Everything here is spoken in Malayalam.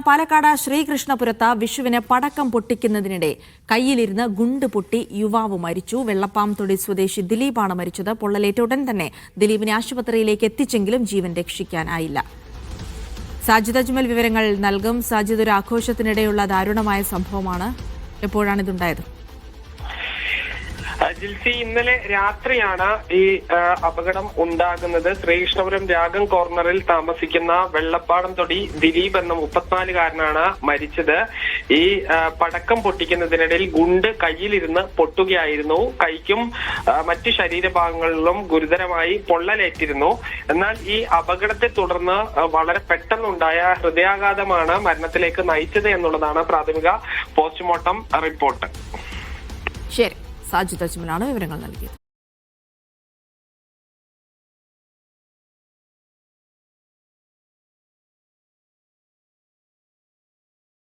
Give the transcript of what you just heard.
പാലക്കാട് ശ്രീകൃഷ്ണപുരത്ത് വിഷുവിന് പടക്കം പൊട്ടിക്കുന്നതിനിടെ കയ്യിലിരുന്ന് ഗുണ്ട് പൊട്ടി യുവാവ് മരിച്ചു. വെള്ളപ്പാംതൊടി സ്വദേശി ദിലീപാണ് മരിച്ചത്. പൊള്ളലേറ്റ ഉടൻ തന്നെ ദിലീപിനെ ആശുപത്രിയിലേക്ക് എത്തിച്ചെങ്കിലും ജീവൻ രക്ഷിക്കാനായില്ല. സാജിദ് അജ്മൽ വിവരങ്ങൾ നൽകും. സാജിദ്, ഒരു ആഘോഷത്തിനിടെയുള്ള ദാരുണമായ സംഭവമാണ്. എപ്പോഴാണിതുണ്ടായത്? ജിൽസി, ഇന്നലെ രാത്രിയാണ് ഈ അപകടം ഉണ്ടാകുന്നത്. ശ്രീകൃഷ്ണപുരം രാഗം കോർണറിൽ താമസിക്കുന്ന വെള്ളപ്പാടംതൊടി ദിലീപ് എന്ന 34-കാരനാണ് മരിച്ചത്. ഈ പടക്കം പൊട്ടിക്കുന്നതിനിടയിൽ ഗുണ്ട് കയ്യിലിരുന്ന് പൊട്ടുകയായിരുന്നു. കൈക്കും മറ്റു ശരീരഭാഗങ്ങളിലും ഗുരുതരമായി പൊള്ളലേറ്റിരുന്നു. എന്നാൽ ഈ അപകടത്തെ തുടർന്ന് വളരെ പെട്ടെന്നുണ്ടായ ഹൃദയാഘാതമാണ് മരണത്തിലേക്ക് നയിച്ചത് എന്നുള്ളതാണ് പ്രാഥമിക പോസ്റ്റ്മോർട്ടം റിപ്പോർട്ട്. ശരി, സാജിദ് അജ്മലാണ് വിവരങ്ങൾ നൽകിയത്.